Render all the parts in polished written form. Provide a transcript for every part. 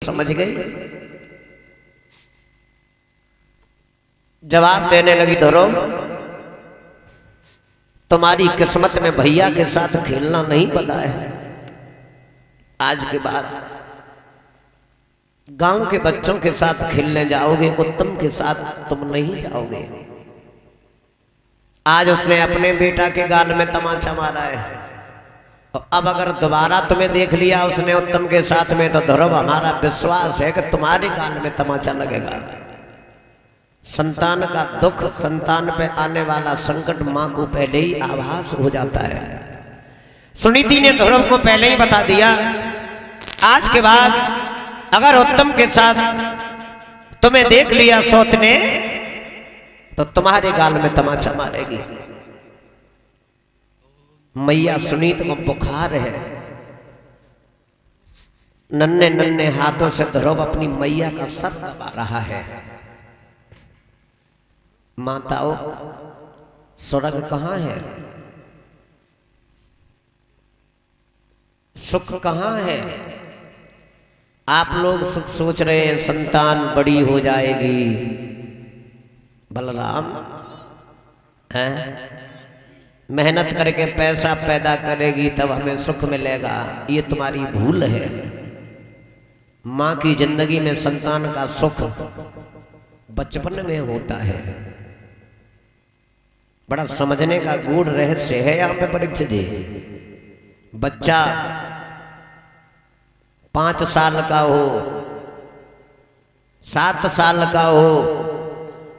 समझ गई। जवाब देने लगी, धरो तुम्हारी किस्मत में भैया के साथ खेलना नहीं पता है। आज के बाद गांव के बच्चों के साथ खेलने जाओगे, उत्तम के साथ तुम नहीं जाओगे। आज उसने अपने बेटा के गाल में तमाचा मारा है, तो अब अगर दोबारा तुम्हें देख लिया उसने उत्तम के साथ में, तो ध्रुव हमारा विश्वास है कि तुम्हारे गाल में तमाचा लगेगा। संतान का दुख, संतान पे आने वाला संकट मां को पहले ही आभास हो जाता है। सुनीति ने ध्रुव को पहले ही बता दिया, आज के बाद अगर उत्तम के साथ तुम्हें देख लिया सौत ने, तो तुम्हारे गाल में तमाचा मारेगी। मैया सुनीत को बुखार है, नन्हे नन्हे हाथों से ध्रुव अपनी मैया का सर दबा रहा है। माताओं, स्वर्ग कहाँ है? सुख कहाँ है? आप लोग सुख सोच रहे हैं संतान बड़ी हो जाएगी, बलराम है मेहनत करके पैसा पैदा करेगी तब हमें सुख मिलेगा। ये तुम्हारी भूल है। माँ की जिंदगी में संतान का सुख बचपन में होता है। बड़ा समझने का गूढ़ रहस्य है यहाँ पे परीक्षा जी। बच्चा 5 साल का हो, 7 साल का हो,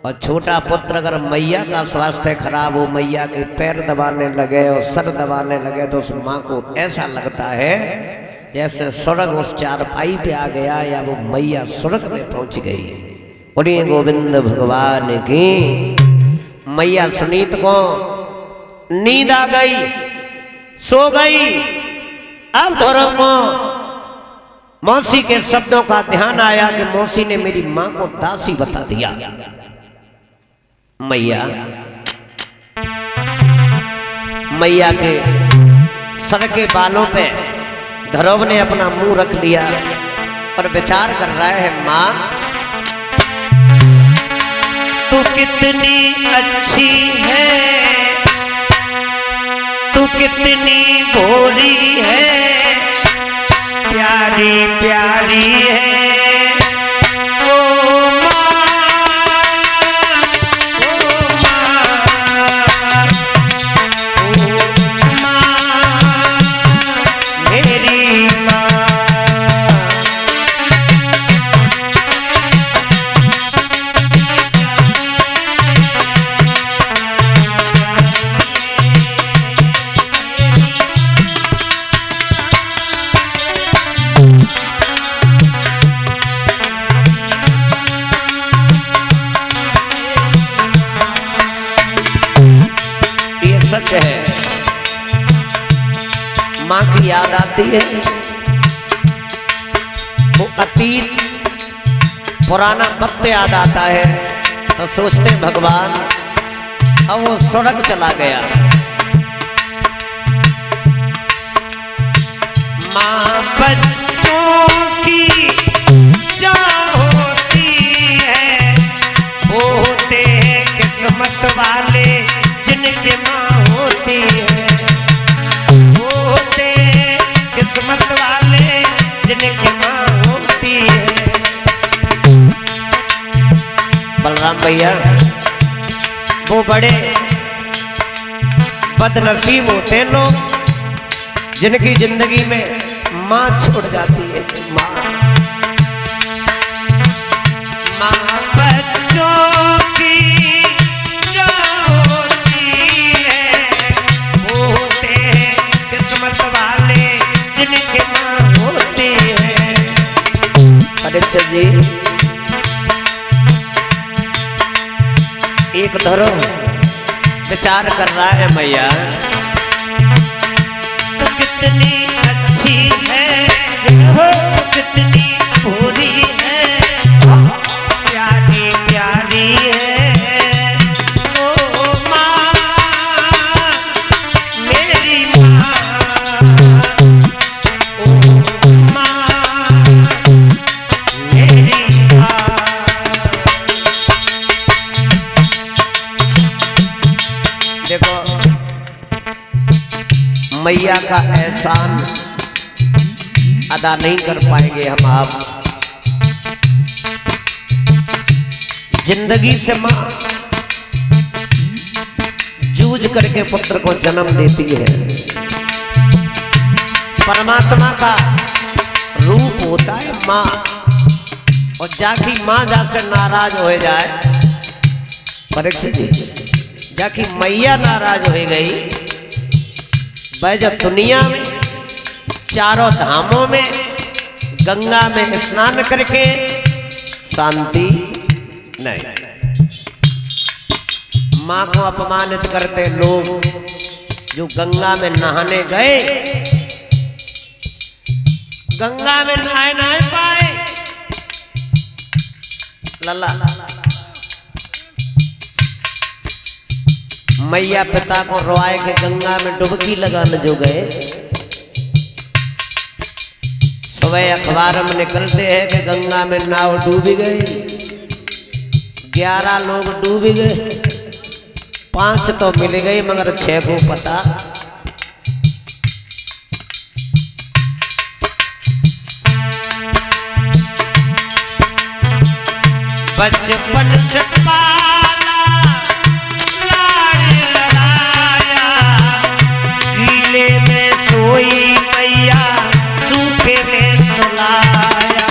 और छोटा पुत्र अगर मैया का स्वास्थ्य खराब हो, मैया के पैर दबाने लगे और सर दबाने लगे, तो उस माँ को ऐसा लगता है जैसे स्वर्ग उस चारपाई पे आ गया, या वो मैया स्वर्ग में पहुंच गई। बोलिए गोविंद भगवान की। मैया सुनीत को नींद आ गई, सो गई। अब ध्रुव को मौसी के शब्दों का ध्यान आया कि मौसी ने मेरी मां को दासी बता दिया। मैया के सर के बालों पे ध्रुव ने अपना मुंह रख लिया और विचार कर रहा है, मां तू कितनी अच्छी है, तू कितनी भोली है, प्यारी प्यारी है। सच है, मां की याद आती है, वो अतीत पुराना वक्त याद आता है, तो सोचते भगवान अब वो स्वर्ग चला गया। मां बच्चों की जो होती है, वो होते हैं किस्मत वाले जिनके मां होती है, वो होते किस्मत वाले जिनकी मां होती है। बलराम भैया वो बड़े बदनसीब होते लोग जिनकी जिंदगी में मां छोड़ जाती है। मां बच्चों की जी एक ध्रुव विचार कर रहा है, मैया तो कितनी अच्छी है, तो कितनी भोली है, प्यारी प्यारी है। ओ माँ, मेरी माँ, ओ माँ मैया का एहसान अदा नहीं कर पाएंगे हम आप। जिंदगी से माँ जूझ करके पुत्र को जन्म देती है। परमात्मा का रूप होता है माँ, और जाकी माँ जासे नाराज हो जाए, परीक्षित जी जाकी मैया नाराज हो गई, वह जब दुनिया में चारों धामों में गंगा में स्नान करके शांति नहीं। माँ को अपमानित करते लोग जो गंगा में नहाने गए, गंगा में नहाए नहाए पाए लल्ला। मैया पिता को रोआए के गंगा में डुबकी लगाने जो गए, सुबह अखबार में निकलते हैं कि गंगा में नाव डूबी गई, 11 लोग डूब गए, 5 तो मिल गई मगर 6 को पता। बचपन से पाला लाड़ लड़ाया, गीले में सोई मैया सूखे में सुलाया।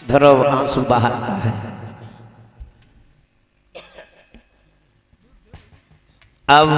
धरो आंसू बहाता है। अब